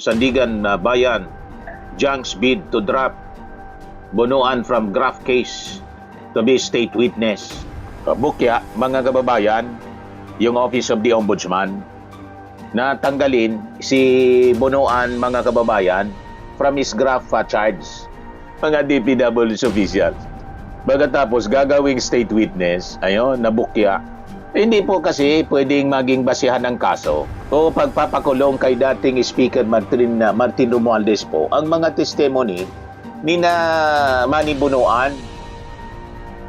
Sandigan Bayan, Jang's bid to drop Bunuan from graft case to be state witness. Bukya, mga kababayan, yung Office of the Ombudsman na tanggalin si Bunuan, mga kababayan, from his graft charge, mga DPWH officials. Pagkatapos gagawing state witness, ayun, nabukya. Hindi po kasi pwedeng maging basihan ng kaso o pagpapakulong kay dating Speaker Martin Romualdez po ang mga testimony ni na Manny Bunuan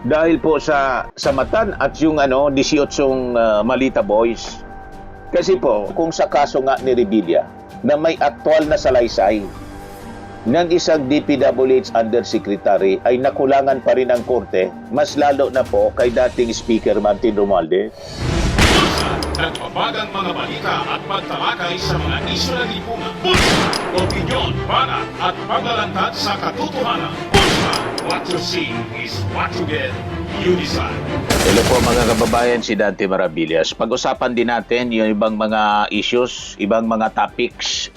dahil po sa Matan at yung 18 Malita Boys. Kasi po kung sa kaso nga ni Revilla na may aktual na salaysay ng isang DPWH Undersecretary ay nakulangan pa rin ang korte, mas lalo na po kay dating Speaker Martin Romualdez. Nagbabagang mga balita at pagtalakay sa mga isyu na lipungan. Bulsa! Opinyon, banat at paglalantad sa katotohanan. Bulsa! What you see is what you get. You decide. Hello po mga kababayan, si Dante Maravillas. Pag-usapan din natin yung ibang mga issues, ibang mga topics.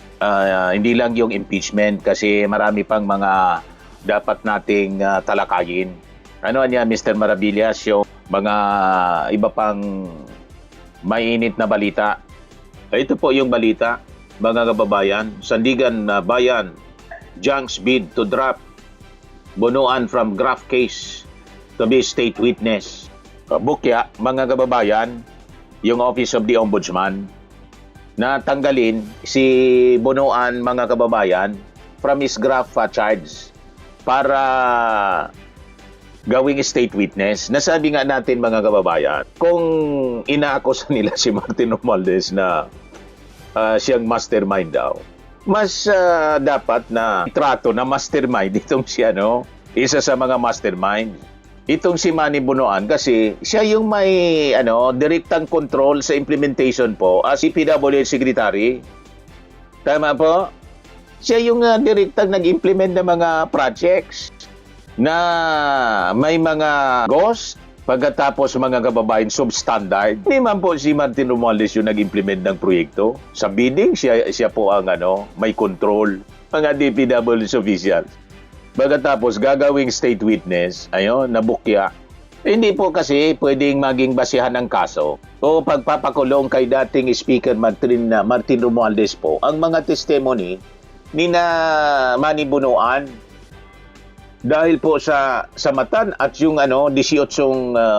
Hindi lang yung impeachment kasi marami pang mga dapat nating talakayin. Ano niya, Mr. Maravillas, yung mga iba pang mainit na balita. Ito po yung balita, mga kababayan. Sandigan Bayan, Jang's bid to drop Bunuan from graft case to be state witness. Bukya, mga kababayan, yung Office of the Ombudsman na tanggalin si Bunuan, mga kababayan, from his graft charge para gawing state witness. Nasabi nga natin, mga kababayan, kung inaakusa nila si Martin Romualdez na siyang mastermind daw, mas dapat na trato na mastermind itong si isa sa mga mastermind. Itong si Manny Bunuan kasi siya yung may direktang control sa implementation po as DPWH Secretary. Tama po? Siya yung direktang nag-implement ng mga projects na may mga ghost, pagkatapos mga kababayan substandard. Hindi man po si Martin Romualdez yung nag-implement ng proyekto. Sa bidding, siya po ang may control, mga DPWH officials. Pagkatapos gagawing state witness, ayun, nabukya. Hindi po kasi pwedeng maging basihan ng kaso o pagpapakulong kay dating Speaker Martin Romualdez po ang mga testimony ni na Manny Bunuan dahil po sa Matan at yung 18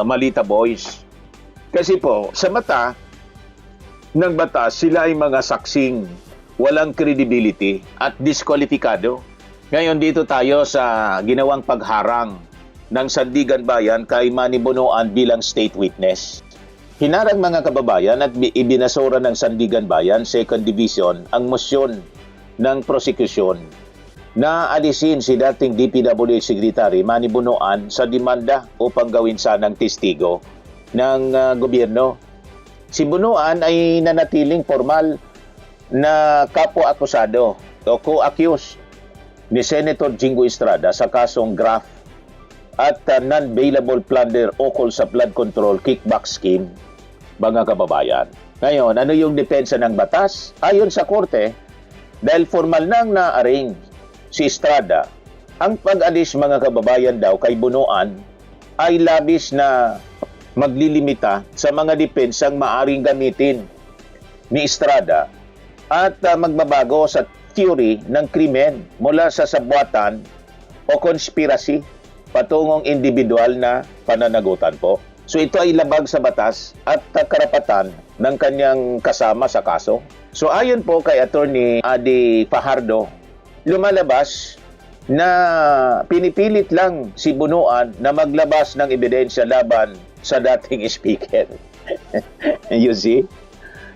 Malita Boys. Kasi po sa mata ng batas, sila ay mga saksing walang credibility at diskwalifikado. Ngayon dito tayo sa ginawang pagharang ng Sandigan Bayan kay Manny Bunuan bilang state witness. Hinarang, mga kababayan, at ibinasura ng Sandigan Bayan 2nd Division ang mosyon ng prosecution na alisin si dating DPWH Secretary Manny Bunuan sa demanda upang gawin sanang testigo ng gobyerno. Si Bunuan ay nanatiling formal na kapwa-akusado o co-accused ni Senator Jingo Estrada sa kasong graft at non-bailable plunder ukol sa flood control kickback scheme, mga kababayan. Ngayon, ano yung depensa ng batas? Ayon sa korte, dahil formal nang na-arrange si Estrada, ang pag-alis, mga kababayan, daw kay Bunuan ay labis na maglilimita sa mga depensang maaring gamitin ni Estrada at magbabago sa theory ng krimen mula sa sabwatan o konspirasi patungong individual na pananagutan po. So ito ay labag sa batas at karapatan ng kanyang kasama sa kaso. So ayon po kay Attorney Adi Fajardo, lumalabas na pinipilit lang si Bunuan na maglabas ng ebidensya laban sa dating speaker. You see?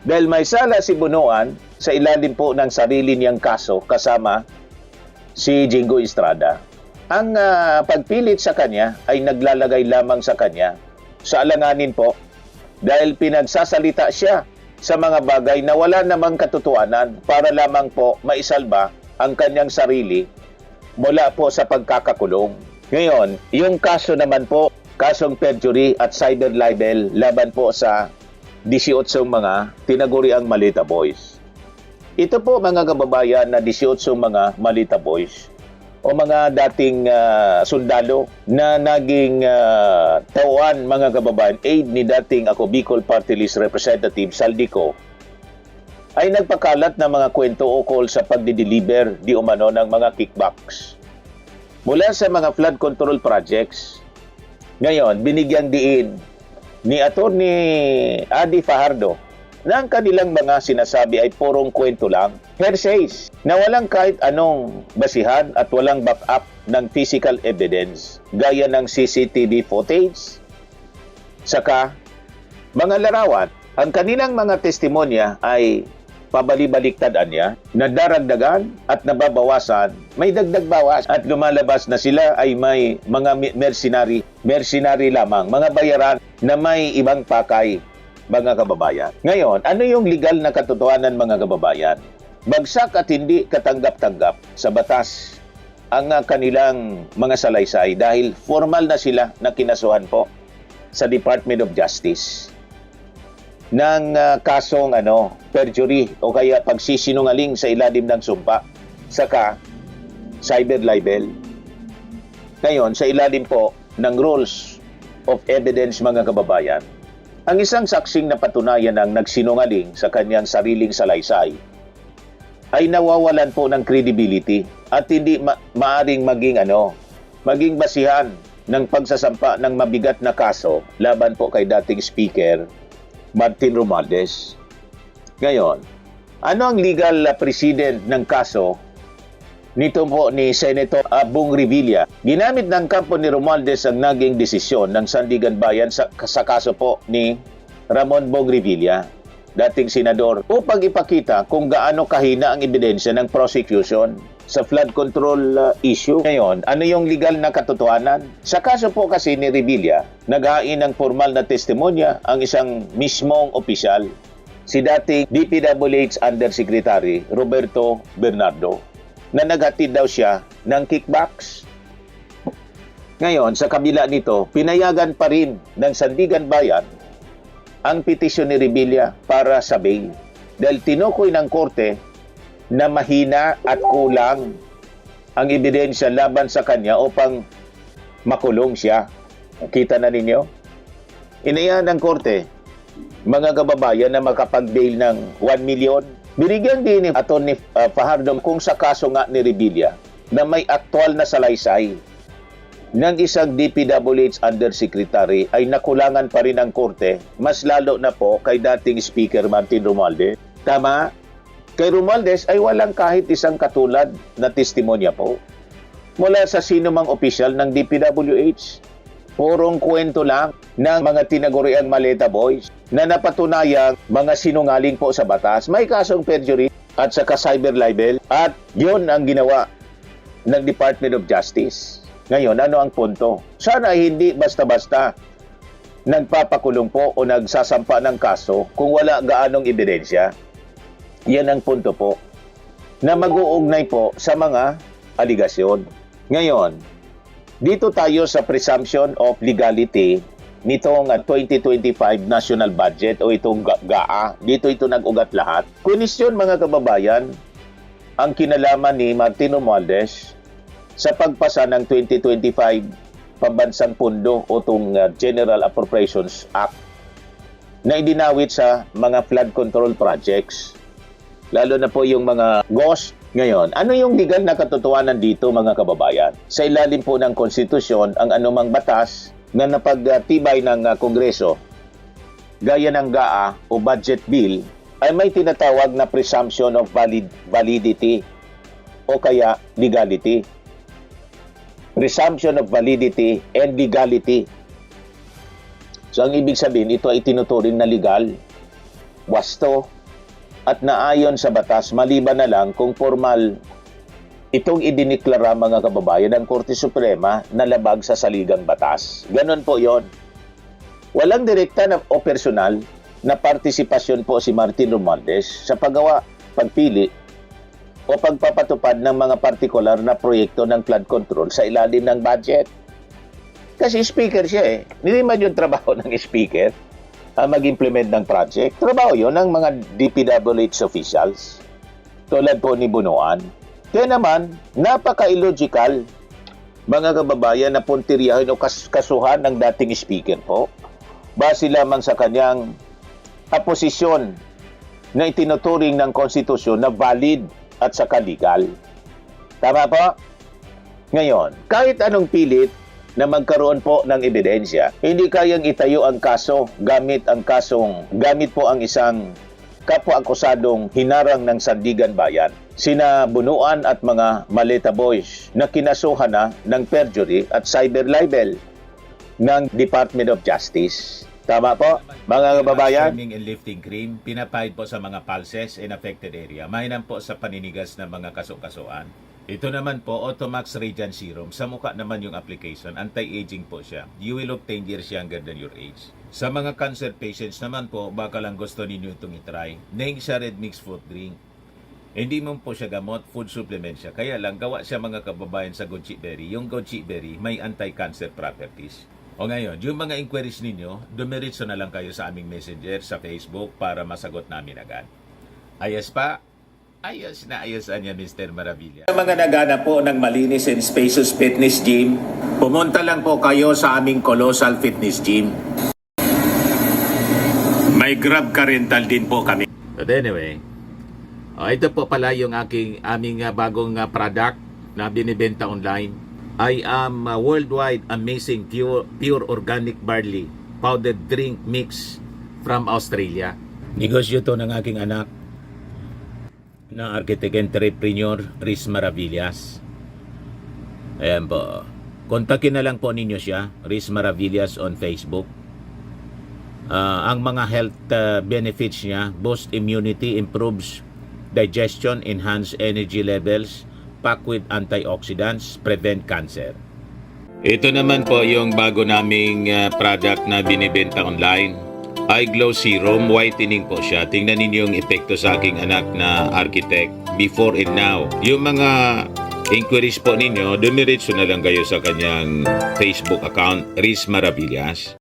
Dahil may sala si Bunuan sa ilalim po ng sarili niyang kaso kasama si Jingo Estrada. Ang pagpilit sa kanya ay naglalagay lamang sa kanya sa alanganin po dahil pinagsasalita siya sa mga bagay na wala namang katotohanan para lamang po maisalba ang kanyang sarili mula po sa pagkakakulong. Ngayon, yung kaso naman po, kasong perjury at cyber libel laban po sa 18 mga tinaguriang Malita Boys. Ito po mga kababayan na 18 mga Malita Boys o mga dating sundalo na naging tauhan mga kababayan, aid ni dating ako Bicol Party List Representative Saldico, ay nagpakalat ng mga kwento ukol sa pagdi-deliver di umano ng mga kickbacks mula sa mga flood control projects. Ngayon, binigyang diin ni Attorney Adi Fajardo na ang kanilang mga sinasabi ay purong kwento lang, hearsays, na walang kahit anong basihan at walang backup ng physical evidence, gaya ng CCTV footage, saka mga larawan. Ang kanilang mga testimonya ay pabali-baliktad niya, nadaragdagan at nababawasan, may dagdag bawas at lumalabas na sila ay may mga mercenary lamang, mga bayaran na may ibang pakay, mga kababayan. Ngayon, ano yung legal na katotohanan mga kababayan? Bagsak at hindi katanggap-tanggap sa batas ang kanilang mga salaysay dahil formal na sila na kinasuhan po sa Department of Justice ng kasong perjury o kaya pagsisinungaling sa ilalim ng sumpa, saka cyber libel. Ngayon, sa ilalim po ng rules of evidence mga kababayan, ang isang saksing napatunayan ng nagsinungaling sa kanyang sariling salaysay ay nawawalan po ng credibility at hindi maaring maging basihan ng pagsasampa ng mabigat na kaso laban po kay dating Speaker Martin Romualdez. Ngayon, ano ang legal precedent ng kaso nito po ni Senator Bong Revilla? Ginamit ng kampo ni Romualdez ang naging desisyon ng Sandigan Bayan sa kaso po ni Ramon Bong Revilla, dating senador, upang ipakita kung gaano kahina ang ebidensya ng prosecution sa flood control issue. Ngayon, ano yung legal na katotohanan? Sa kaso po kasi ni Revilla, naghain ng formal na testimonya ang isang mismong opisyal, si dating DPWH Undersecretary Roberto Bernardo, na naghatid daw siya ng kickbacks. Ngayon, sa kabila nito, pinayagan pa rin ng Sandigan Bayan ang petisyon ni Revilla para sa bail dahil tinukoy ng korte na mahina at kulang ang ebidensya laban sa kanya upang makulong siya. Kita na ninyo? Inayahan ng korte mga kababayan na makapag-bail ng 1 million. Binigyan din ni Atty. Fajardo kung sa kaso nga ni Revilla na may aktual na salaysay ng isang DPWH Undersecretary ay nakulangan pa rin ang korte, mas lalo na po kay dating Speaker Martin Romualdez. Tama? Kay Romualdez ay walang kahit isang katulad na testimonya po mula sa sino mang opisyal ng DPWH. Purong kwento lang ng mga tinaguriang Maleta Boys na napatunayang mga sinungaling po sa batas. May kasong perjury at saka cyber libel at yun ang ginawa ng Department of Justice. Ngayon, ano ang punto? Sana hindi basta-basta nagpapakulong po o nagsasampa ng kaso kung wala gaanong ebidensya. Yan ang punto po na mag-uugnay po sa mga aligasyon. Ngayon, dito tayo sa presumption of legality nitong 2025 national budget o itong GAA. Dito ito nag-ugat lahat. Kunisyon mga kababayan ang kinalaman ni Martin Romualdez sa pagpasa ng 2025 Pambansang Pundo o itong General Appropriations Act na idinawit sa mga flood control projects, lalo na po yung mga GOST. Ngayon, ano yung legal na katotohanan dito mga kababayan? Sa ilalim po ng konstitusyon, ang anumang batas na napagtibay ng Kongreso, gaya ng GAA o budget bill, ay may tinatawag na presumption of validity o kaya legality. Presumption of validity and legality. So ang ibig sabihin, ito ay tinuturing na legal, wasto, at naayon sa batas, maliban na lang kung formal itong idiniklara mga kababayan ng Korte Suprema na labag sa saligang batas. Ganon po yon. Walang direkta o personal na partisipasyon po si Martin Romualdez sa paggawa, pagpili o pagpapatupad ng mga partikular na proyekto ng flood control sa ilalim ng budget. Kasi speaker siya eh. Hindi man yung trabaho ng speaker mag-implement ng project. Trabaho yun ng mga DPWH officials. tulad po ni Bunuan. Kaya naman, napaka-illogical, mga kababayan, na puntiryahin o kasuhan ng dating speaker po. Base lamang sa kanyang posisyon na itinuturing ng konstitusyon na valid at saka legal. Tama po? Ngayon, kahit anong pilit na magkaroon po ng ebidensya, hindi kayang itayo ang kaso gamit po ang isang kapwa-akusadong hinarang ng Sandigan Bayan. Sina Bunuan at mga Maleta Boys na kinasuhan na ng perjury at cyber libel ng Department of Justice. Tama po, mga kababayan? Swimming and lifting cream, pinapahid po sa mga pulses in affected area. Mainam po sa paninigas ng mga kaso-kasuan. Ito naman po, Automax Radiant Serum. Sa mukha naman yung application, anti-aging po siya. You will look 10 years younger than your age. Sa mga cancer patients naman po, baka lang gusto ninyo itong itry. Neng siya red mixed fruit drink. Hindi mo po siya gamot, food supplement siya. Kaya lang, gawa siya mga kababayan sa goji berry. Yung goji berry may anti-cancer properties. O ngayon, yung mga inquiries ninyo, dumiritso na lang kayo sa aming messenger sa Facebook para masagot namin agad. Ayos pa? Ayos na ayos niya, Mr. Maravilla. Sa mga nagana po ng malinis and spacious fitness gym, pumunta lang po kayo sa aming Colossal Fitness Gym. May Grab ka rental din po kami. But anyway, ito po pala yung aming bagong product na binibenta online. I am worldwide amazing pure organic barley powdered drink mix from Australia. Negosyo to ng aking anak na architect entrepreneur Riz Maravillas. Ayan po. Kontakin na lang po ninyo siya, Riz Maravillas on Facebook. Ang mga health benefits niya, boost immunity, improves digestion, enhance energy levels, packed with antioxidants, prevent cancer. Ito naman po yung bago naming product na binibenta online. Eye Glow Serum, whitening po siya. Tingnan ninyo yung epekto sa aking anak na architect before and now. Yung mga inquiries po ninyo, dumiretso na lang kayo sa kanyang Facebook account, Riz Maravillas.